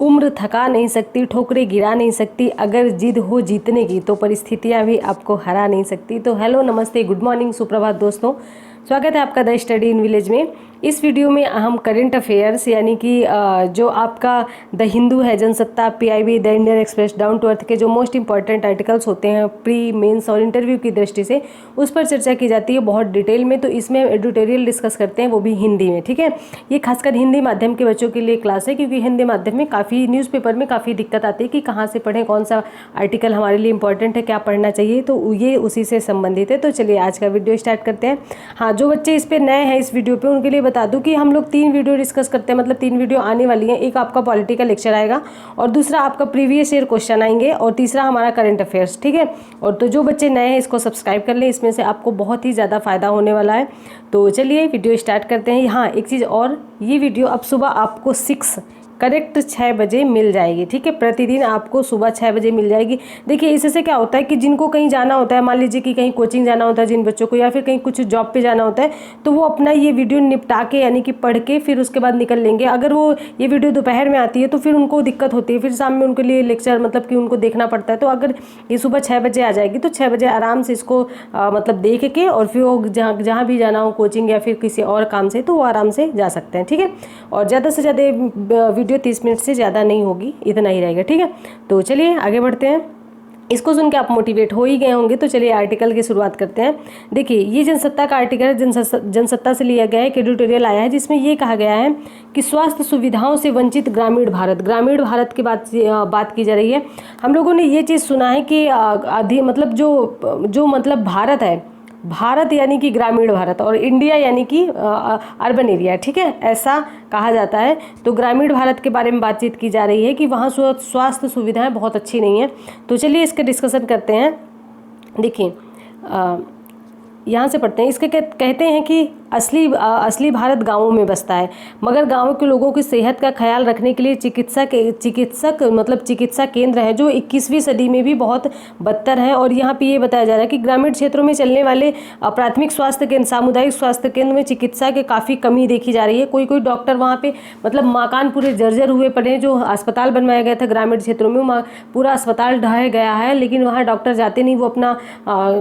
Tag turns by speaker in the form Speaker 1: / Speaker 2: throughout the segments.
Speaker 1: उम्र थका नहीं सकती, ठोकरें गिरा नहीं सकती, अगर जिद हो जीतने की तो परिस्थितियां भी आपको हरा नहीं सकती। तो हेलो, नमस्ते, गुड मॉर्निंग, सुप्रभात दोस्तों, स्वागत है आपका द स्टडी इन विलेज में। इस वीडियो में हम करंट अफेयर्स यानी कि जो आपका द हिंदू है, Jansatta, PIB, the Indian Express, down to earth के जो मोस्ट इंपॉर्टेंट आर्टिकल्स होते हैं प्री, मेंस और इंटरव्यू की दृष्टि से, उस पर चर्चा की जाती है बहुत डिटेल में। तो इसमें एडिटोरियल डिस्कस करते हैं, वो भी हिंदी में। ठीक है, ये खासकर हिंदी माध्यम के बच्चों के लिए क्लास है, क्योंकि हिंदी माध्यम में काफ़ी न्यूज़पेपर में काफ़ी दिक्कत आती है कि कहाँ से पढ़ें, कौन सा आर्टिकल हमारे लिए इंपॉर्टेंट है, क्या पढ़ना चाहिए। तो ये उसी से संबंधित है। तो चलिए आज का वीडियो स्टार्ट करते हैं। हाँ, जो बच्चे इस पर नए हैं इस वीडियो पे, उनके लिए बता दूं कि हम लोग 3 वीडियो डिस्कस करते हैं, मतलब 3 वीडियो आने वाली हैं। एक आपका पॉलिटिकल लेक्चर आएगा, और दूसरा आपका प्रीवियस ईयर क्वेश्चन आएंगे, और तीसरा हमारा करंट अफेयर्स। ठीक है, और तो जो बच्चे नए हैं इसको सब्सक्राइब कर लें, इसमें से आपको बहुत ही ज़्यादा फायदा होने वाला है। तो चलिए वीडियो स्टार्ट करते हैं। हाँ, एक चीज़ और, ये वीडियो अब सुबह आपको 6 बजे मिल जाएगी। ठीक है, प्रतिदिन आपको सुबह 6 बजे मिल जाएगी। देखिए, इससे क्या होता है कि जिनको कहीं जाना होता है, मान लीजिए कि कहीं कोचिंग जाना होता है जिन बच्चों को, या फिर कहीं कुछ जॉब पे जाना होता है, तो वो अपना ये वीडियो निपटा के यानी कि पढ़ के फिर उसके बाद निकल लेंगे। अगर वो ये वीडियो दोपहर में आती है तो फिर उनको दिक्कत होती है, फिर शाम में उनके लिए लेक्चर मतलब कि उनको देखना पड़ता है। तो अगर ये सुबह 6 बजे आ जाएगी तो 6 बजे आराम से इसको मतलब देख के, और फिर वो जहाँ भी जाना हो, कोचिंग या फिर किसी और काम से, तो वो आराम से जा सकते हैं। ठीक है, और ज़्यादा से ज़्यादा वीडियो 30 मिनट से ज़्यादा नहीं होगी, इतना ही रहेगा। ठीक है, तो चलिए आगे बढ़ते हैं। इसको सुन के आप मोटिवेट हो ही गए होंगे। तो चलिए आर्टिकल की शुरुआत करते हैं। देखिए, ये जनसत्ता का आर्टिकल है, जनसत्ता से लिया गया है, एक एडिटोरियल आया है जिसमें ये कहा गया है कि स्वास्थ्य सुविधाओं से वंचित ग्रामीण भारत की बात की जा रही है। हम लोगों ने ये चीज़ सुना है कि मतलब जो मतलब भारत यानी कि ग्रामीण भारत, और इंडिया यानी कि अर्बन एरिया। ठीक है, ऐसा कहा जाता है। तो ग्रामीण भारत के बारे में बातचीत की जा रही है कि वहाँ स्वास्थ्य सुविधाएं बहुत अच्छी नहीं है। तो चलिए इसके डिस्कशन करते हैं। देखिए, यहाँ से पढ़ते हैं। इसके कहते हैं कि असली भारत गांवों में बसता है, मगर गांवों के लोगों की सेहत का ख्याल रखने के लिए चिकित्सा केंद्र हैं जो 21वीं सदी में भी बहुत बदतर हैं। और यहाँ पे ये बताया जा रहा है कि ग्रामीण क्षेत्रों में चलने वाले प्राथमिक स्वास्थ्य केंद्र, सामुदायिक स्वास्थ्य केंद्र में चिकित्सा के काफ़ी कमी देखी जा रही है। कोई डॉक्टर वहाँ पे मतलब मकान पूरे जर्जर हुए पड़े हैं। जो अस्पताल बनवाया गया था ग्रामीण क्षेत्रों में, पूरा अस्पताल ढह गया है, लेकिन वहाँ डॉक्टर जाते नहीं। वो अपना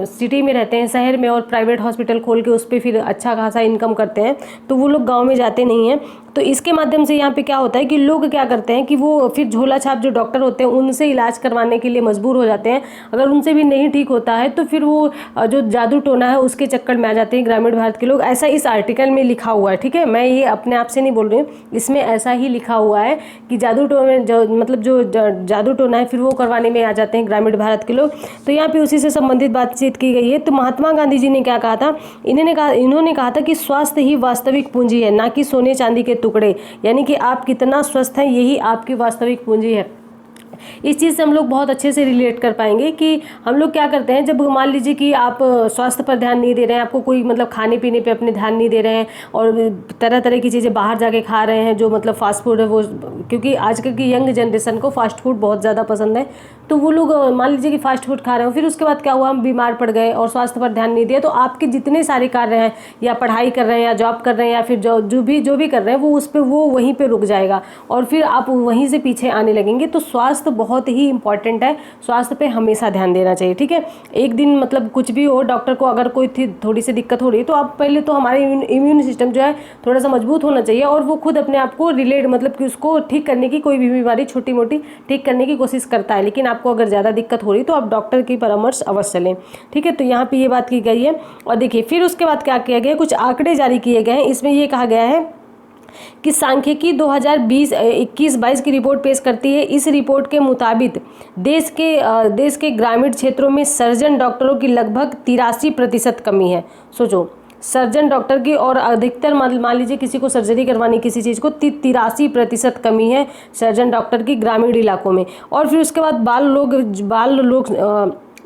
Speaker 1: सिटी में रहते हैं, शहर में, और प्राइवेट हॉस्पिटल खोल के उस पर फिर अच्छा खासा इनकम करते हैं। तो वो लोग गांव में जाते नहीं हैं। तो इसके माध्यम से यहाँ पे क्या होता है कि लोग क्या करते हैं कि वो फिर झोला छाप जो डॉक्टर होते हैं उनसे इलाज करवाने के लिए मजबूर हो जाते हैं। अगर उनसे भी नहीं ठीक होता है तो फिर वो जो जादू टोना है उसके चक्कर में आ जाते हैं ग्रामीण भारत के लोग। ऐसा इस आर्टिकल में लिखा हुआ है। ठीक है, मैं ये अपने आप से नहीं बोल रही हूँ, इसमें ऐसा ही लिखा हुआ है कि जादू टोना है फिर वो करवाने में आ जाते हैं ग्रामीण भारत के लोग। तो यहाँ पे उसी से संबंधित बातचीत की गई है। तो महात्मा गांधी जी ने क्या कहा था, इन्होंने कहा था कि स्वास्थ्य ही वास्तविक पूंजी है, ना कि सोने चांदी के टुकड़े। यानी कि आप कितना स्वस्थ हैं, यही आपकी वास्तविक पूंजी है। इस चीज़ से हम लोग बहुत अच्छे से रिलेट कर पाएंगे कि हम लोग क्या करते हैं। जब मान लीजिए कि आप स्वास्थ्य पर ध्यान नहीं दे रहे हैं, आपको कोई मतलब खाने पीने पे अपने ध्यान नहीं दे रहे हैं, और तरह तरह की चीज़ें बाहर जाके खा रहे हैं, जो मतलब फास्ट फूड है वो, क्योंकि आजकल की यंग जनरेशन को फास्ट फूड बहुत ज़्यादा पसंद है। तो वो लोग मान लीजिए कि फास्ट फूड खा रहे हो, फिर उसके बाद क्या हुआ, हम बीमार पड़ गए और स्वास्थ्य पर ध्यान नहीं दिया, तो आपके जितने सारे कार्य हैं, या पढ़ाई कर रहे हैं, या जॉब कर रहे हैं, या फिर जो भी कर रहे हैं, वो वहीं पर रुक जाएगा, और फिर आप वहीं से पीछे आने लगेंगे। तो स्वास्थ्य बहुत ही इंपॉर्टेंट है, स्वास्थ्य पे हमेशा ध्यान देना चाहिए। ठीक है, एक दिन मतलब कुछ भी हो, डॉक्टर को अगर कोई थोड़ी सी दिक्कत हो रही है तो आप पहले तो हमारे इम्यून सिस्टम जो है थोड़ा सा मजबूत होना चाहिए, और वो खुद अपने आप को रिलेट मतलब कि उसको ठीक करने की, कोई भी बीमारी छोटी मोटी ठीक करने की कोशिश करता है। लेकिन आपको अगर ज़्यादा दिक्कत हो रही तो आप डॉक्टर की परामर्श अवश्य लें। ठीक है, तो यहाँ पे ये बात की गई है। और देखिए फिर उसके बाद क्या किया गया, कुछ आंकड़े जारी किए गए हैं। इसमें ये कहा गया है कि सांख्यिकी 2020-21-22 की रिपोर्ट पेश करती है। इस रिपोर्ट के मुताबिक देश के ग्रामीण क्षेत्रों में सर्जन डॉक्टरों की लगभग 83% कमी है। सोचो, सर्जन डॉक्टर की, और अधिकतर मान लीजिए किसी को सर्जरी करवानी किसी चीज़ को, 83% कमी है सर्जन डॉक्टर की ग्रामीण इलाकों में। और फिर उसके बाद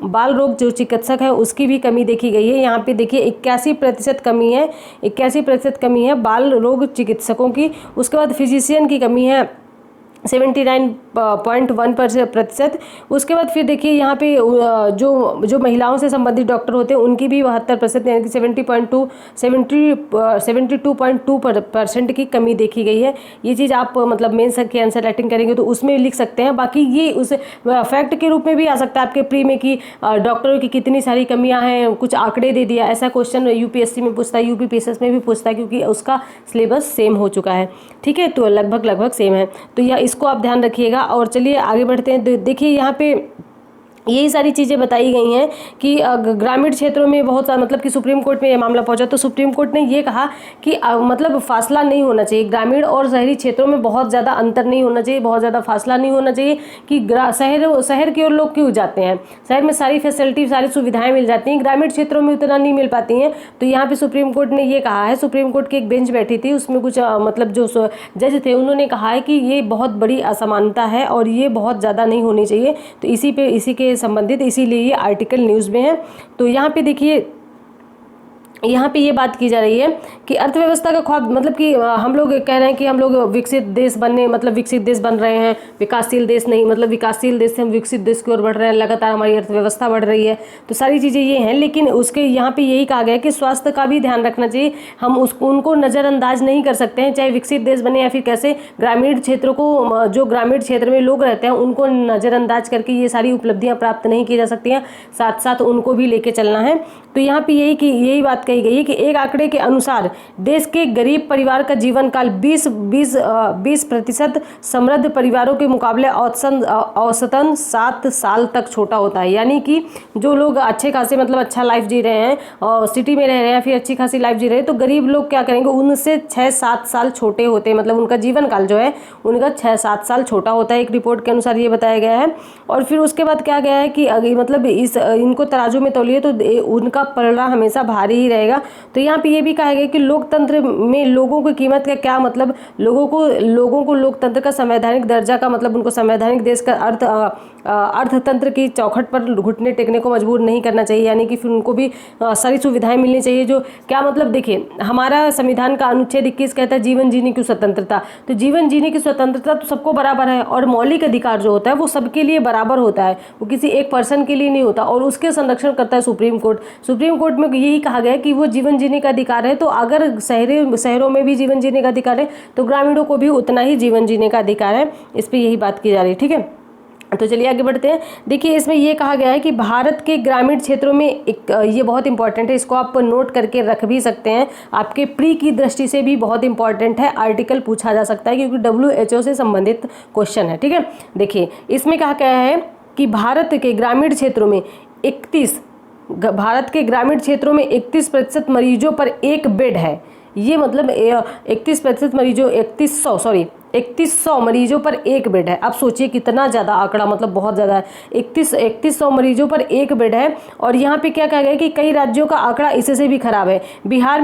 Speaker 1: बाल रोग जो चिकित्सक है उसकी भी कमी देखी गई है। यहाँ पे देखिए 81% कमी है बाल रोग चिकित्सकों की। उसके बाद फिजिशियन की कमी है 79.1%। उसके बाद फिर देखिए यहाँ पे जो महिलाओं से संबंधित डॉक्टर होते हैं उनकी भी 72% यानी कि 72.2% की कमी देखी गई है। ये चीज़ आप मतलब मेंस के आंसर राइटिंग करेंगे तो उसमें लिख सकते हैं। बाकी ये उस फैक्ट के रूप में भी आ सकता है आपके प्री में कि डॉक्टरों की कितनी सारी कमियां हैं, कुछ आंकड़े दे दिया। ऐसा क्वेश्चन यूपीएससी में पूछता है, यूपीपीएससी में भी पूछता है, क्योंकि उसका सिलेबस सेम हो चुका है। ठीक है, तो लगभग सेम है, तो यह इसको आप ध्यान रखिएगा। और चलिए आगे बढ़ते हैं। तो देखिए यहाँ पे यही सारी चीज़ें बताई गई हैं कि ग्रामीण क्षेत्रों में बहुत सारा मतलब कि सुप्रीम कोर्ट में ये मामला पहुंचा, तो सुप्रीम कोर्ट ने ये कहा कि मतलब फासला नहीं होना चाहिए, ग्रामीण और शहरी क्षेत्रों में बहुत ज़्यादा अंतर नहीं होना चाहिए, बहुत ज़्यादा फासला नहीं होना चाहिए कि शहर की ओर लोग क्यों जाते हैं, शहर में सारी फैसिलिटी सारी सुविधाएं मिल जाती हैं, ग्रामीण क्षेत्रों में उतना नहीं मिल पाती हैं। तो यहाँ पे सुप्रीम कोर्ट ने ये कहा है, सुप्रीम कोर्ट की एक बेंच बैठी थी, उसमें कुछ मतलब जो जज थे उन्होंने कहा है कि ये बहुत बड़ी असमानता है और ये बहुत ज़्यादा नहीं होनी चाहिए। तो इसी के संबंधित इसीलिए ये आर्टिकल न्यूज़ में है। तो यहाँ पे देखिए यहाँ पे ये बात की जा रही है कि अर्थव्यवस्था का ख्वाब, मतलब कि हम लोग कह रहे हैं कि हम लोग विकसित देश बनने मतलब विकसित देश बन रहे हैं, विकासशील देश नहीं, मतलब विकासशील देश से हम विकसित देश की ओर बढ़ रहे हैं, लगातार हमारी अर्थव्यवस्था बढ़ रही है। तो सारी चीज़ें ये हैं, लेकिन उसके यहाँ पे यही कहा गया है कि स्वास्थ्य का भी ध्यान रखना चाहिए। हम उनको नज़रअंदाज नहीं कर सकते हैं, चाहे विकसित देश बने या फिर कैसे। ग्रामीण क्षेत्रों को, जो ग्रामीण क्षेत्र में लोग रहते हैं उनको नज़रअंदाज करके ये सारी उपलब्धियाँ प्राप्त नहीं की जा सकती हैं, साथ साथ उनको भी लेके चलना है। तो यहाँ पे यही बात कही गई है कि एक आंकड़े के अनुसार देश के गरीब परिवार का जीवन काल 20% समृद्ध परिवारों के मुकाबले औसतन 7 साल तक छोटा होता है। यानी कि जो लोग अच्छे खासे मतलब अच्छा लाइफ जी रहे हैं और सिटी में रह रहे हैं, फिर अच्छी खासी लाइफ जी रहे हैं, तो गरीब लोग क्या करेंगे, उनसे 6-7 साल छोटे होते हैं, मतलब उनका जीवन काल जो है उनका 6-7 साल छोटा होता है, एक रिपोर्ट के अनुसार ये बताया गया है। और फिर उसके बाद क्या गया है कि मतलब इनको तराजू में तौलिए तो उनका पलड़ा हमेशा भारी ही रहेगा। तो यहाँ पे ये भी कहा गया कि लोकतंत्र में लोगों की कीमत का क्या मतलब, लोगों को लोकतंत्र का संवैधानिक दर्जा का मतलब उनको संवैधानिक देश का अर्थतंत्र की चौखट पर घुटने टेकने को मजबूर नहीं करना चाहिए। यानी कि फिर उनको भी सारी सुविधाएं मिलनी चाहिए। जो क्या मतलब, देखिए हमारा संविधान का अनुच्छेद 21 कहता है जीवन जीने की स्वतंत्रता। तो जीवन जीने की स्वतंत्रता तो सबको बराबर है, और मौलिक अधिकार जो होता है वो सबके लिए बराबर होता है, वो किसी एक पर्सन के लिए नहीं होता, और उसके संरक्षण करता है सुप्रीम कोर्ट। सुप्रीम कोर्ट में यही कहा गया है कि वो जीवन जीने का अधिकार है। तो अगर शहरों में भी जीवन जीने का अधिकार है तो ग्रामीणों को भी उतना ही जीवन जीने का अधिकार है। इस पर यही बात की जा रही है। ठीक है, तो चलिए आगे बढ़ते हैं। देखिए इसमें ये कहा गया है कि भारत के ग्रामीण क्षेत्रों में एक ये बहुत इंपॉर्टेंट है, इसको आप नोट करके रख भी सकते हैं, आपके प्री की दृष्टि से भी बहुत इंपॉर्टेंट है, आर्टिकल पूछा जा सकता है क्योंकि WHO से संबंधित क्वेश्चन है। ठीक है, देखिए इसमें कहा गया है कि भारत के ग्रामीण क्षेत्रों में 31% मरीजों पर एक बेड है। ये मतलब 31% मरीजों 3100 मरीजों पर एक बेड है। आप सोचिए कितना ज़्यादा आंकड़ा, मतलब बहुत ज़्यादा है। 3100 मरीजों पर एक बेड है। और यहाँ पे क्या कहा गया है कि कई राज्यों का आंकड़ा इससे भी खराब है। बिहार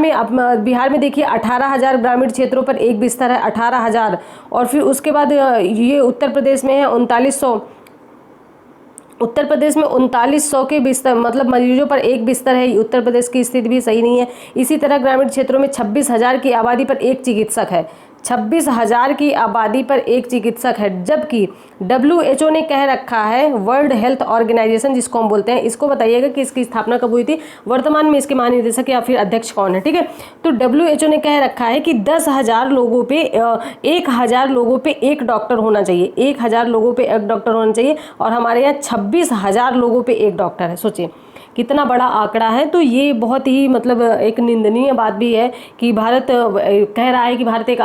Speaker 1: में देखिए 18,000 ग्रामीण क्षेत्रों पर एक बिस्तर है, 18,000। और फिर उसके बाद ये उत्तर प्रदेश में है 3900। उत्तर प्रदेश में 3900 के बिस्तर मतलब मरीजों पर एक बिस्तर है। उत्तर प्रदेश की स्थिति भी सही नहीं है। इसी तरह ग्रामीण क्षेत्रों में 26,000 की आबादी पर एक चिकित्सक है। 26,000 की आबादी पर एक चिकित्सक है, जबकि WHO ने कह रखा है, वर्ल्ड हेल्थ ऑर्गेनाइजेशन जिसको हम बोलते हैं, इसको बताइएगा कि इसकी स्थापना कब हुई थी, वर्तमान में इसके महानिदेशक या फिर अध्यक्ष कौन है। ठीक है, तो WHO ने कह रखा है कि 10,000 लोगों पे 1,000 लोगों पे एक डॉक्टर होना चाहिए, 1,000 लोगों पे एक डॉक्टर होना चाहिए, और हमारे यहाँ 26,000 लोगों पे एक डॉक्टर है। सोचिए कितना बड़ा आंकड़ा है। तो ये बहुत ही मतलब एक निंदनीय बात भी है कि भारत कह रहा है कि भारत एक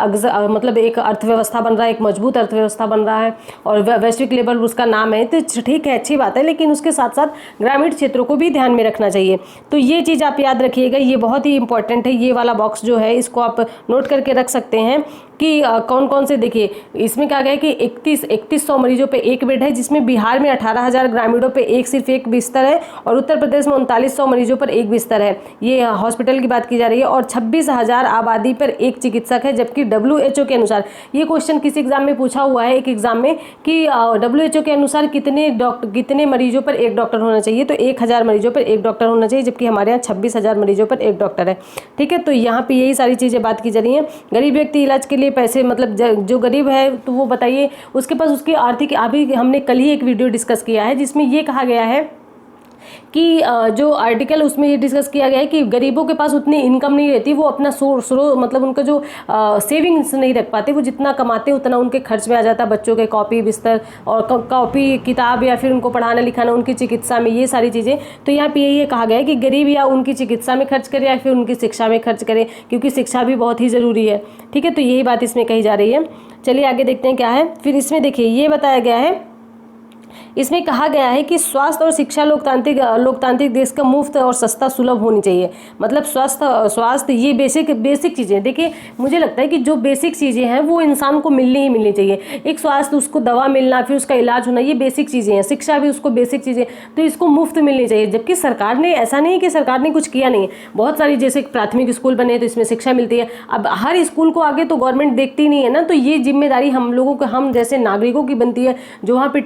Speaker 1: मतलब एक अर्थव्यवस्था बन रहा है, एक मजबूत अर्थव्यवस्था बन रहा है और वैश्विक लेवल उसका नाम है। तो ठीक है, अच्छी बात है, लेकिन उसके साथ साथ ग्रामीण क्षेत्रों को भी ध्यान में रखना चाहिए। तो ये चीज़ आप याद रखिएगा, ये बहुत ही इंपॉर्टेंट है। ये वाला बॉक्स जो है इसको आप नोट करके रख सकते हैं कि कौन कौन से, देखिए इसमें कहा गया है कि 3100 मरीजों पे एक बेड है, जिसमें बिहार में 18,000 ग्रामीणों पे सिर्फ एक बिस्तर है, और उत्तर प्रदेश में 3900 मरीजों पर एक बिस्तर है। ये हॉस्पिटल की बात की जा रही है, और 26,000 आबादी पर एक चिकित्सक है। जबकि WHO के अनुसार, ये क्वेश्चन किसी एग्जाम में पूछा हुआ है एक एग्जाम में कि WHO के अनुसार कितने मरीजों पर एक डॉक्टर होना चाहिए, तो 1,000 मरीजों पर एक डॉक्टर होना चाहिए, जबकि हमारे यहाँ 26,000 मरीजों पर एक डॉक्टर है। ठीक है, तो यहाँ पे यही सारी चीज़ें बात की जा रही हैं। गरीब व्यक्ति इलाज के लिए लिए पैसे, मतलब जो गरीब है तो वो बताइए उसके पास उसकी आर्थिक, अभी हमने कल ही एक वीडियो डिस्कस किया है जिसमें ये कहा गया है कि जो आर्टिकल उसमें ये डिस्कस किया गया है कि गरीबों के पास उतनी इनकम नहीं रहती, वो अपना मतलब उनका जो सेविंग्स नहीं रख पाते, वो जितना कमाते उतना उनके खर्च में आ जाता है, बच्चों के कॉपी बिस्तर और कॉपी किताब या फिर उनको पढ़ाना लिखाना, उनकी चिकित्सा में, ये सारी चीज़ें। तो यहाँ पे यही कहा गया है कि गरीब या उनकी चिकित्सा में खर्च करे या फिर उनकी शिक्षा में खर्च करे, क्योंकि शिक्षा भी बहुत ही ज़रूरी है। ठीक है, तो यही बात इसमें कही जा रही है। चलिए आगे देखते हैं क्या है। फिर इसमें देखिए ये बताया गया है, इसमें कहा गया है कि स्वास्थ्य और शिक्षा लोकतांत्रिक देश का मुफ्त और सस्ता सुलभ होनी चाहिए। मतलब स्वास्थ्य ये बेसिक चीज़ें, देखिए मुझे लगता है कि जो बेसिक चीज़ें हैं वो इंसान को मिलनी चाहिए। एक स्वास्थ्य, उसको दवा मिलना, फिर उसका इलाज होना, ये बेसिक चीज़ें हैं। शिक्षा भी उसको बेसिक चीज़ें, तो इसको मुफ्त मिलनी चाहिए। जबकि सरकार ने, ऐसा नहीं है कि सरकार ने कुछ किया नहीं है, बहुत सारी जैसे प्राथमिक स्कूल बने तो इसमें शिक्षा मिलती है। अब हर स्कूल को आगे तो गवर्नमेंट देखती नहीं है ना, तो ये जिम्मेदारी हम लोगों को, हम जैसे नागरिकों की बनती है, जो वहाँ पे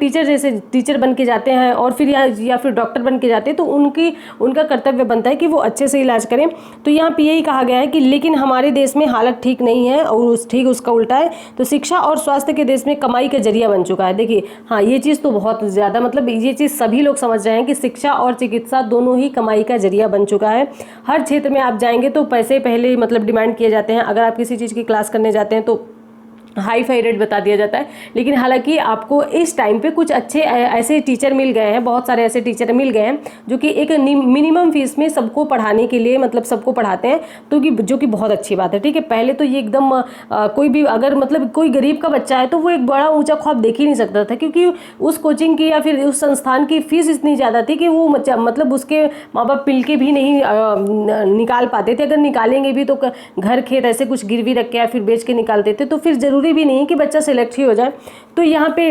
Speaker 1: टीचर बन के जाते हैं और फिर या फिर डॉक्टर बन के जाते हैं, तो उनका कर्तव्य बनता है कि वो अच्छे से इलाज करें। तो यहाँ पे यही कहा गया है कि लेकिन हमारे देश में हालत ठीक नहीं है और ठीक उसका उल्टा है। तो शिक्षा और स्वास्थ्य के देश में कमाई का जरिया बन चुका है। देखिए हाँ, ये चीज़ तो बहुत ज़्यादा, मतलब ये चीज़ सभी लोग समझ रहे हैं कि शिक्षा और चिकित्सा दोनों ही कमाई का जरिया बन चुका है। हर क्षेत्र में आप जाएंगे तो पैसे पहले मतलब डिमांड किए जाते हैं। अगर आप किसी चीज़ की क्लास करने जाते हैं तो हाई फाई रेट बता दिया जाता है। लेकिन हालांकि आपको इस टाइम पे कुछ अच्छे ऐसे टीचर मिल गए हैं, बहुत सारे ऐसे टीचर मिल गए हैं जो कि एक मिनिमम फीस में सबको पढ़ाने के लिए, मतलब सबको पढ़ाते हैं, तो कि जो कि बहुत अच्छी बात है। ठीक है, पहले तो ये एकदम कोई भी अगर मतलब कोई गरीब का बच्चा है तो वो एक बड़ा ऊंचा ख्वाब देख ही नहीं सकता था, क्योंकि उस कोचिंग की या फिर उस संस्थान की फीस इतनी ज़्यादा थी कि वो मतलब उसके माँ बाप पिल के भी नहीं निकाल पाते थे। अगर निकालेंगे भी तो घर खेत ऐसे कुछ गिरवी रख के या फिर बेच के निकालते थे, तो फिर जरूरी भी नहीं कि बच्चा सेलेक्ट ही हो जाए। तो यहाँ पे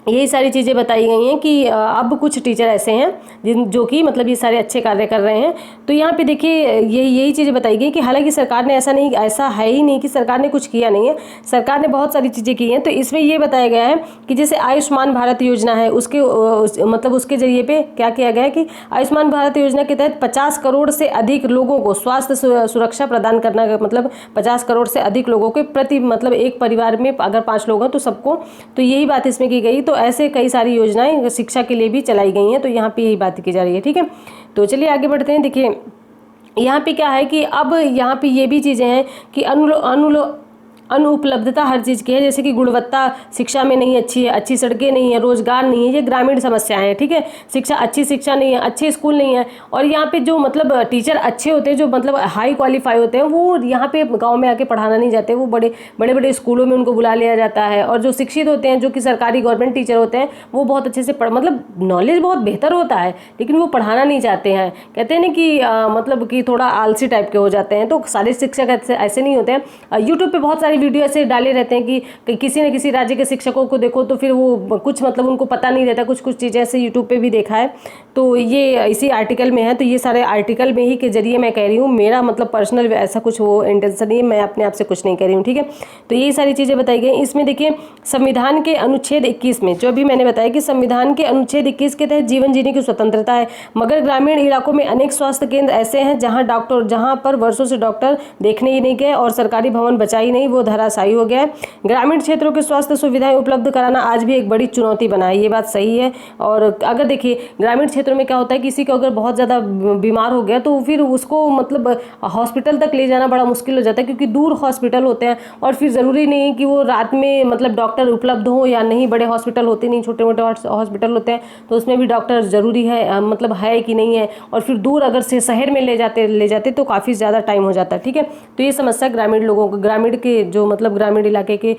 Speaker 1: यही सारी चीज़ें बताई गई हैं कि अब कुछ टीचर ऐसे हैं जो कि मतलब ये सारे अच्छे कार्य कर रहे हैं। तो यहाँ पे देखिए यही चीज़ें बताई गई कि हालांकि सरकार ने ऐसा है ही नहीं कि सरकार ने कुछ किया नहीं है, सरकार ने बहुत सारी चीज़ें की हैं। तो इसमें ये बताया गया है कि जैसे आयुष्मान भारत योजना है, मतलब उसके जरिए पे क्या किया गया है कि आयुष्मान भारत योजना के तहत 50 करोड़ से अधिक लोगों को स्वास्थ्य सुरक्षा प्रदान करना, मतलब 50 करोड़ से अधिक लोगों के प्रति, मतलब एक परिवार में अगर 5 लोग हैं तो सबको, तो यही बात इसमें की गई। तो ऐसे कई सारी योजनाएं शिक्षा के लिए भी चलाई गई हैं। तो यहाँ पे यही बात की जा रही है। ठीक है, तो चलिए आगे बढ़ते हैं। देखिए यहाँ पे क्या है कि अब यहाँ पे ये भी चीज़ें हैं कि अनुपलब्धता हर चीज़ की है, जैसे कि गुणवत्ता शिक्षा में नहीं अच्छी है, अच्छी सड़कें नहीं है, रोजगार नहीं है, ये ग्रामीण समस्याएं हैं। ठीक है, अच्छी शिक्षा नहीं है, अच्छे स्कूल नहीं है, और यहाँ पे जो मतलब टीचर अच्छे होते हैं, जो मतलब हाई क्वालिफाई होते हैं, वो यहाँ पे गांव में आके पढ़ाना नहीं जाते, वो बड़े स्कूलों में उनको बुला लिया जाता है। और जो शिक्षित होते हैं, जो कि सरकारी गवर्नमेंट टीचर होते हैं, वो बहुत अच्छे से मतलब नॉलेज बहुत बेहतर होता है, लेकिन वो पढ़ाना नहीं चाहते हैं। कहते हैं ना कि मतलब कि थोड़ा आलसी टाइप के हो जाते हैं। तो सारे शिक्षक ऐसे नहीं होते हैं। यूट्यूब पे बहुत सारे वीडियो ऐसे डाले रहते हैं कि किसी न किसी राज्य के शिक्षकों को देखो तो फिर वो कुछ मतलब उनको पता नहीं रहता, कुछ चीज़ें ऐसे यूट्यूब पे भी देखा है। तो ये इसी आर्टिकल में है, तो ये सारे आर्टिकल में ही के जरिए मैं कह रही हूँ, मेरा मतलब पर्सनल ऐसा कुछ वो इंटेंशन नहीं है, मैं अपने आप से कुछ नहीं कह रही हूँ। ठीक है, तो यही सारी चीज़ें बताई गई। इसमें देखिए संविधान के अनुच्छेद 21 में, जो अभी मैंने बताया कि संविधान के अनुच्छेद 21 के तहत जीवन जीने की स्वतंत्रता है, मगर ग्रामीण इलाकों में अनेक स्वास्थ्य केंद्र ऐसे हैं जहाँ पर वर्षों से डॉक्टर देखने ही नहीं गए और सरकारी भवन बचा ही नहीं, वो धराशायी हो गया है। ग्रामीण क्षेत्रों के स्वास्थ्य सुविधाएं उपलब्ध कराना आज भी एक बड़ी चुनौती बना है, ये बात सही है। और अगर देखिए ग्रामीण क्षेत्रों में क्या होता है, किसी को अगर बहुत ज़्यादा बीमार हो गया तो फिर उसको मतलब हॉस्पिटल तक ले जाना बड़ा मुश्किल हो जाता है, क्योंकि दूर हॉस्पिटल होते हैं और फिर ज़रूरी नहीं कि वो रात में मतलब डॉक्टर उपलब्ध हो या नहीं। बड़े हॉस्पिटल होते नहीं, छोटे मोटे हॉस्पिटल होते हैं, तो उसमें भी डॉक्टर ज़रूरी है, मतलब है कि नहीं है। और फिर दूर अगर से शहर में ले जाते तो काफ़ी ज़्यादा टाइम हो जाता है। ठीक है, तो ये समस्या ग्रामीण लोगों को, ग्रामीण के जो मतलब ग्रामीण इलाके के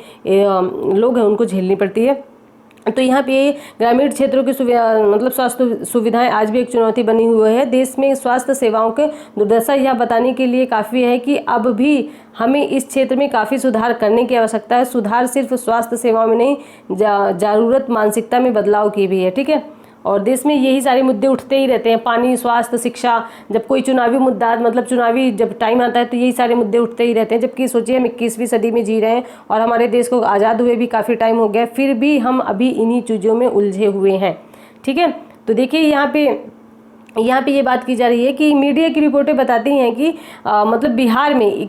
Speaker 1: लोग हैं उनको झेलनी पड़ती है। तो यहाँ पे ग्रामीण क्षेत्रों की मतलब स्वास्थ्य सुविधाएं आज भी एक चुनौती बनी हुई है। देश में स्वास्थ्य सेवाओं के दुर्दशा यह बताने के लिए काफ़ी है कि अब भी हमें इस क्षेत्र में काफ़ी सुधार करने की आवश्यकता है। सुधार सिर्फ स्वास्थ्य सेवाओं में नहीं, ज़रूरत मानसिकता में बदलाव की भी है। ठीक है, और देश में यही सारे मुद्दे उठते ही रहते हैं, पानी, स्वास्थ्य, शिक्षा। जब कोई चुनावी मुद्दा, मतलब चुनावी जब टाइम आता है तो यही सारे मुद्दे उठते ही रहते हैं। जबकि सोचिए हम 21वीं सदी में जी रहे हैं और हमारे देश को आज़ाद हुए भी काफ़ी टाइम हो गया, फिर भी हम अभी इन्हीं चीज़ों में उलझे हुए हैं। ठीक है, तो देखिए यहाँ पे यहाँ पे ये बात की जा रही है कि मीडिया की रिपोर्टें बताती हैं कि मतलब बिहार में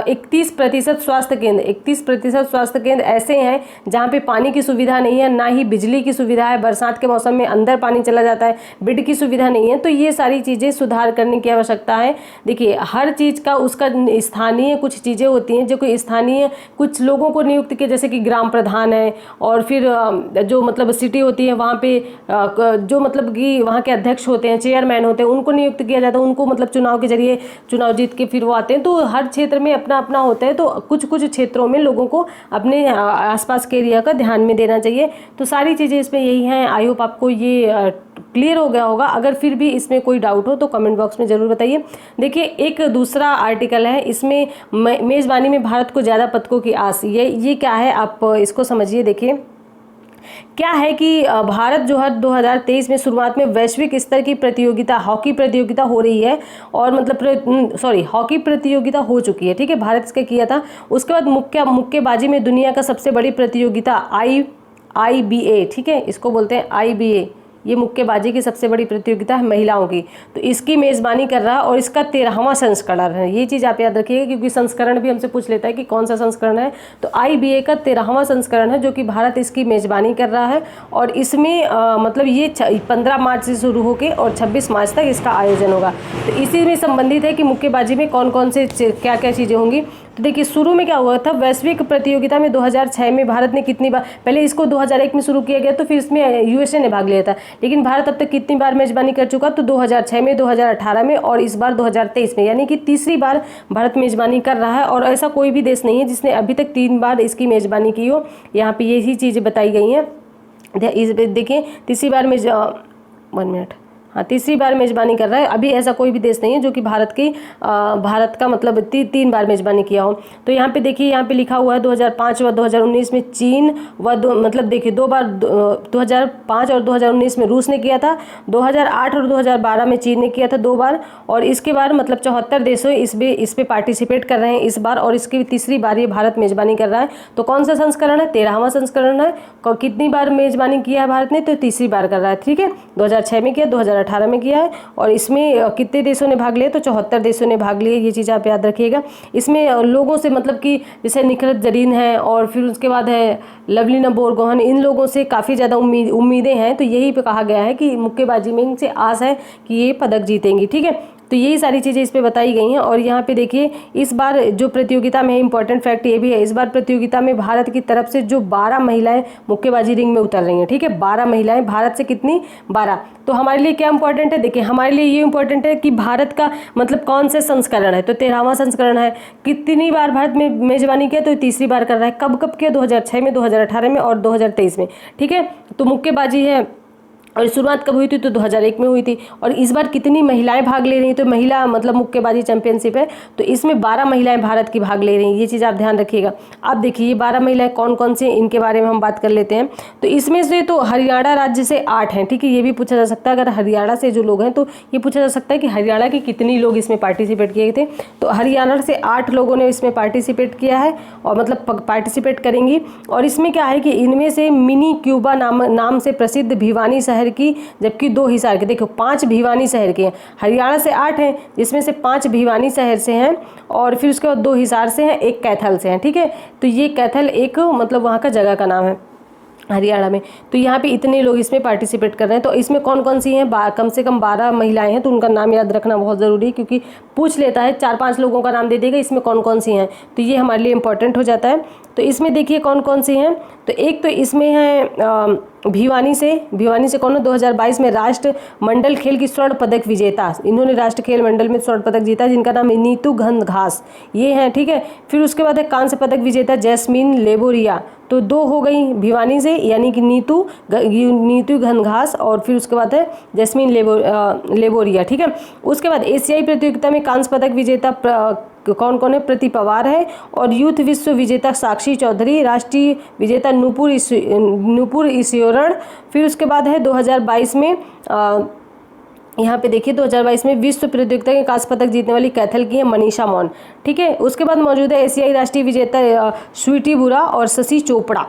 Speaker 1: 31% स्वास्थ्य केंद्र 31% स्वास्थ्य केंद्र ऐसे हैं जहाँ पे पानी की सुविधा नहीं है, ना ही बिजली की सुविधा है, बरसात के मौसम में अंदर पानी चला जाता है, बेड की सुविधा नहीं है। तो ये सारी चीज़ें सुधार करने की आवश्यकता है। देखिए हर चीज़ का उसका स्थानीय कुछ चीज़ें होती हैं जो कि स्थानीय कुछ लोगों को नियुक्त किए, जैसे कि ग्राम प्रधान है, और फिर जो मतलब सिटी होती है वहाँ पे जो मतलब कि वहाँ के अध्यक्ष होते हैं, चेयरमैन होते हैं, उनको नियुक्त किया जाता है। उनको मतलब चुनाव के जरिए चुनाव जीत के फिर वो आते हैं। तो हर क्षेत्र में अपना अपना होता है, तो कुछ कुछ क्षेत्रों में लोगों को अपने आसपास के एरिया का ध्यान में देना चाहिए। तो सारी चीज़ें इसमें यही हैं। आई होप आपको ये क्लियर हो गया होगा। अगर फिर भी इसमें कोई डाउट हो तो कमेंट बॉक्स में ज़रूर बताइए। देखिए एक दूसरा आर्टिकल है, इसमें मेज़बानी में भारत को ज़्यादा पदकों की आस, ये क्या है आप इसको समझिए। देखिए क्या है कि भारत जो है 2023 में शुरुआत में वैश्विक स्तर की प्रतियोगिता हॉकी प्रतियोगिता हो रही है, और मतलब हॉकी प्रतियोगिता हो चुकी है, ठीक है, भारत इसका किया था। उसके बाद मुक्केबाजी में दुनिया का सबसे बड़ी प्रतियोगिता IBA, ठीक है, इसको बोलते हैं IBA, ये मुक्केबाजी की सबसे बड़ी प्रतियोगिता है महिलाओं की। तो इसकी मेज़बानी कर रहा है और इसका 13वां संस्करण है। ये चीज़ आप याद रखिएगा क्योंकि संस्करण भी हमसे पूछ लेता है कि कौन सा संस्करण है। तो IBA का 13वां संस्करण है जो कि भारत इसकी मेज़बानी कर रहा है। और इसमें मतलब ये 15 मार्च से शुरू होकर और 26 मार्च तक इसका आयोजन होगा। तो इसी में संबंधित है कि मुक्केबाजी में कौन कौन से क्या क्या चीज़ें होंगी। तो देखिए शुरू में क्या हुआ था, वैश्विक प्रतियोगिता में 2006 में भारत ने कितनी बार, पहले इसको 2001 में शुरू किया गया, तो फिर इसमें USA ने भाग लिया था। लेकिन भारत अब तक कितनी बार मेज़बानी कर चुका, तो 2006 में, 2018 में और इस बार 2023 में, यानी कि तीसरी बार भारत मेज़बानी कर रहा है। और ऐसा कोई भी देश नहीं है जिसने अभी तक 3 बार इसकी मेज़बानी की हो। यहाँ पे यही चीज़ें बताई गई हैं। देखिए तीसरी बार में 1 मिनट, हाँ तीसरी बार मेज़बानी कर रहा है। अभी ऐसा कोई भी देश नहीं है जो कि भारत का मतलब 3 बार मेज़बानी किया हो। तो यहाँ पे देखिए, यहाँ पे लिखा हुआ है 2005 व 2019 में चीन मतलब देखिए 2 बार 2005 और 2019 में रूस ने किया था, 2008 और 2012 में चीन ने किया था 2 बार, और इसके बाद मतलब 74 देशों इस पे पार्टिसिपेट कर रहे हैं इस बार, और इसकी तीसरी बार ये भारत मेज़बानी कर रहा है। तो कौन सा संस्करण है, 13वां संस्करण है। कितनी बार मेज़बानी किया है भारत ने, तो तीसरी बार कर रहा है, ठीक है। 2006 में किया, 2018 में किया है, और इसमें कितने देशों ने भाग लिया, तो 74 देशों ने भाग लिए। ये चीज़ आप याद रखिएगा। इसमें लोगों से मतलब कि जैसे निखरत जरीन है, और फिर उसके बाद है लवलीना बोरगोहन, इन लोगों से काफ़ी ज़्यादा उम्मीदें हैं। तो यही पे कहा गया है कि मुक्केबाजी में इनसे आस है कि ये पदक जीतेंगी, ठीक है। तो यही सारी चीज़ें इस पे बताई गई हैं। और यहाँ पे देखिए इस बार जो प्रतियोगिता में इंपॉर्टेंट फैक्ट ये भी है, इस बार प्रतियोगिता में भारत की तरफ से जो 12 महिलाएं मुक्केबाजी रिंग में उतर रही हैं, ठीक है, 12 महिलाएं, भारत से कितनी, 12। तो हमारे लिए क्या इंपॉर्टेंट है, देखिए हमारे लिए ये इंपॉर्टेंट है कि भारत का मतलब कौन से संस्करण है, तो 13वां संस्करण है। कितनी बार भारत में मेज़बानी किया, तो तीसरी बार कर रहा है। कब कब किया, 2006 में, 2018 में और 2023 में, ठीक है। तो मुक्केबाजी है, और शुरुआत कब हुई थी, तो 2001 में हुई थी। और इस बार कितनी महिलाएं भाग ले रही हैं, तो महिला मतलब मुक्केबाजी चैंपियनशिप है, तो इसमें 12 महिलाएं भारत की भाग ले रही हैं। ये चीज़ आप ध्यान रखिएगा। अब देखिए ये 12 महिलाएं कौन कौन सी, इनके बारे में हम बात कर लेते हैं। तो इसमें से तो हरियाणा राज्य से 8 हैं, ठीक है, ये भी पूछा जा सकता है। अगर हरियाणा से जो लोग हैं तो ये पूछा जा सकता है कि हरियाणा के कितनी लोग इसमें पार्टिसिपेट किए थे। तो हरियाणा से 8 लोगों ने इसमें पार्टिसिपेट किया है, और मतलब पार्टिसिपेट करेंगी। और इसमें क्या है कि इनमें से मिनी क्यूबा नाम से प्रसिद्ध भिवानी शहर की, जबकि 2 हिसार के, देखो 5 भिवानी शहर के हैं। हरियाणा से 8 हैं, जिसमें से 5 भिवानी शहर से हैं, और फिर उसके बाद 2 हिसार से हैं, 1 कैथल से हैं, ठीक है। तो ये कैथल एक मतलब वहाँ का जगह का नाम है हरियाणा में। तो यहाँ पे इतने लोग इसमें पार्टिसिपेट कर रहे हैं। तो इसमें कौन कौन सी हैं, कम से कम 12 महिलाएं हैं, तो उनका नाम याद रखना बहुत ज़रूरी है, क्योंकि पूछ लेता है, 4-5 लोगों का नाम दे देगा, इसमें कौन कौन सी हैं, तो ये हमारे लिए इंपॉर्टेंट हो जाता है। तो इसमें देखिए कौन कौन सी हैं। तो एक तो इसमें है भिवानी से कौन है, 2022 में राष्ट्र मंडल खेल की स्वर्ण पदक विजेता, इन्होंने राष्ट्र खेल मंडल में स्वर्ण पदक जीता, जिनका नाम है नीतू घनघास, ये हैं, ठीक है। फिर उसके बाद है कांस्य पदक विजेता जैस्मीन लेबोरिया, तो 2 हो गई भिवानी से, यानी कि नीतू घनघास, और फिर उसके बाद है जैस्मीन लेबोरिया, ठीक है। उसके बाद एशियाई प्रतियोगिता में कांस्य पदक विजेता कौन कौन है, प्रति पवार है, और यूथ विश्व विजेता साक्षी चौधरी, राष्ट्रीय विजेता नूपुर ईश्वरण। फिर उसके बाद है 2022 में यहाँ पे देखिए 2022 में विश्व प्रतियोगिता के कांस्य पदक जीतने वाली कैथल की है मनीषा मौन, ठीक है। उसके बाद मौजूद है एशियाई राष्ट्रीय विजेता स्वीटी बुरा और शशि चोपड़ा।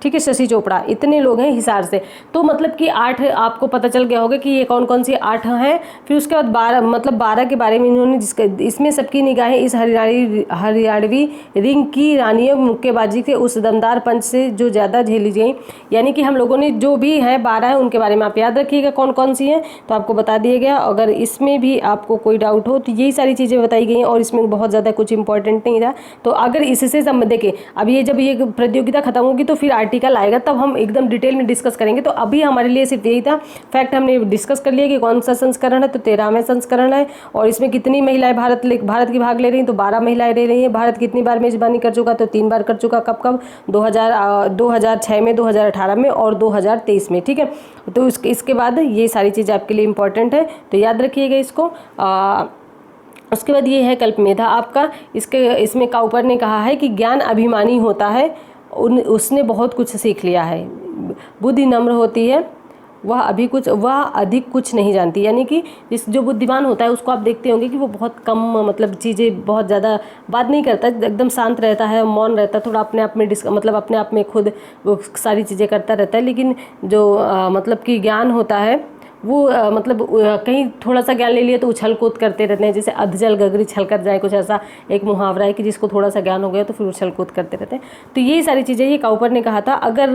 Speaker 1: ठीक है, शशि चोपड़ा, इतने लोग हैं हिसार से। तो मतलब कि 8 आपको पता चल गया होगा कि ये कौन कौन सी 8 हैं। फिर उसके बाद 12 मतलब 12 के बारे में इन्होंने जिसका इसमें सबकी निगाहें इस हरियाणवी रिंग की रानियों मुक्केबाजी के उस दमदार पंच से जो ज़्यादा झेली गई। यानी कि हम लोगों ने जो भी है 12 है उनके बारे में आप याद रखिएगा कौन कौन सी हैं, तो आपको बता दिया गया। अगर इसमें भी आपको कोई डाउट हो तो यही सारी चीज़ें बताई गई हैं और इसमें बहुत ज़्यादा कुछ इंपॉर्टेंट नहीं था। तो अगर इससे देखिए अब ये जब ये प्रतियोगिता खत्म होगी तो फिर आर्टिकल आएगा, तब हम एकदम डिटेल में डिस्कस करेंगे। तो अभी हमारे लिए सिर्फ यही था, फैक्ट हमने डिस्कस कर लिया कि कौन सा संस्करण है, तो 13वां संस्करण है। और इसमें कितनी महिलाएं भारत की भाग ले रही हैं, तो 12 महिलाएं ले रही हैं। भारत कितनी बार मेजबानी कर चुका, तो 3 बार कर चुका। कब कब, 2006 में, 2018 में और 2023 में, ठीक है। तो इसके बाद ये सारी चीज़ें आपके लिए इंपॉर्टेंट है, तो याद रखिएगा इसको। उसके बाद ये है कल्पमेधा आपका। इसमें काउपर ने कहा है कि ज्ञान अभिमानी होता है, उसने बहुत कुछ सीख लिया है। बुद्धि नम्र होती है, वह अधिक कुछ नहीं जानती। यानी कि जो बुद्धिमान होता है उसको आप देखते होंगे कि वो बहुत कम मतलब चीज़ें, बहुत ज़्यादा बात नहीं करता, एकदम शांत रहता है, मौन रहता है, थोड़ा अपने आप में मतलब अपने आप में खुद वो सारी चीज़ें करता रहता है। लेकिन जो मतलब कि ज्ञान होता है वो मतलब कहीं थोड़ा सा ज्ञान ले लिया तो उछल कूद करते रहते हैं, जैसे अधजल गगरी छल कर जाए, कुछ ऐसा एक मुहावरा है कि जिसको थोड़ा सा ज्ञान हो गया तो फिर उछल कूद करते रहते हैं। तो यही सारी चीज़ें ये काउपर ने कहा था। अगर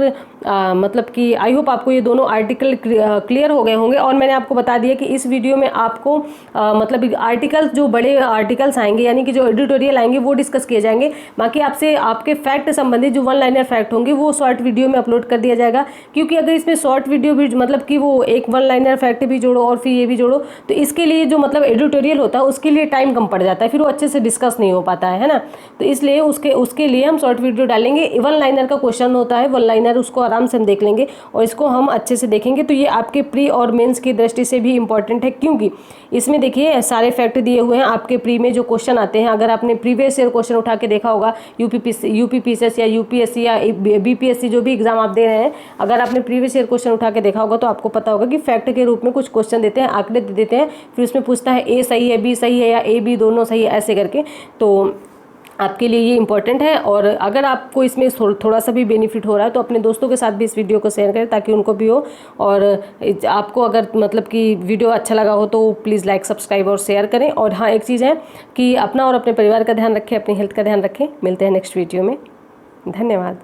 Speaker 1: मतलब कि आई होप आपको ये दोनों आर्टिकल क्लियर हो गए होंगे। और मैंने आपको बता दिया कि इस वीडियो में आपको मतलब आर्टिकल्स, जो बड़े आर्टिकल्स आएंगे यानी कि जो एडिटोरियल आएंगे वो डिस्कस किए जाएंगे। बाकी आपसे आपके फैक्ट संबंधित जो 1 लाइनर फैक्ट होंगे वो शॉर्ट वीडियो में अपलोड कर दिया जाएगा। क्योंकि अगर इसमें शॉर्ट वीडियो भी मतलब कि वो एक 1 लाइनर फैक्ट भी जोड़ो और फिर ये भी जोड़ो, तो इसके लिए जो मतलब एडिटोरियल होता है उसके लिए टाइम कम पड़ जाता है, फिर वो अच्छे से डिस्कस नहीं हो पाता है ना। तो इसलिए उसके लिए हम शॉर्ट वीडियो डालेंगे। 1 लाइनर का क्वेश्चन होता है, 1 लाइनर, उसको आराम से हम देख लेंगे और इसको हम अच्छे से देखेंगे। तो ये आपके प्री और मेंस की दृष्टि से भी इंपॉर्टेंट है, क्योंकि इसमें देखिए सारे फैक्ट दिए हुए हैं। आपके प्री में जो क्वेश्चन आते हैं, अगर आपने प्रीवियस ईयर क्वेश्चन उठा के देखा होगा, यूपीपीसीएस या यूपीएससी या बीपीएससी जो भी एग्जाम आप दे रहे हैं, अगर आपने प्रीवियस ईयर क्वेश्चन उठा के देखा होगा तो आपको पता होगा कि फैक्ट के रूप में कुछ क्वेश्चन देते हैं, आंकड़े देते हैं, फिर उसमें पूछता है ए सही है, बी सही है या ए बी दोनों सही है, ऐसे करके। तो आपके लिए ये इंपॉर्टेंट है। और अगर आपको इसमें थोड़ा सा भी बेनिफिट हो रहा है तो अपने दोस्तों के साथ भी इस वीडियो को शेयर करें ताकि उनको भी हो। और आपको अगर मतलब कि वीडियो अच्छा लगा हो तो प्लीज़ लाइक, सब्सक्राइब और शेयर करें। और हाँ, एक चीज़ है कि अपना और अपने परिवार का ध्यान रखें, अपनी हेल्थ का ध्यान रखें। मिलते हैं नेक्स्ट वीडियो में। धन्यवाद।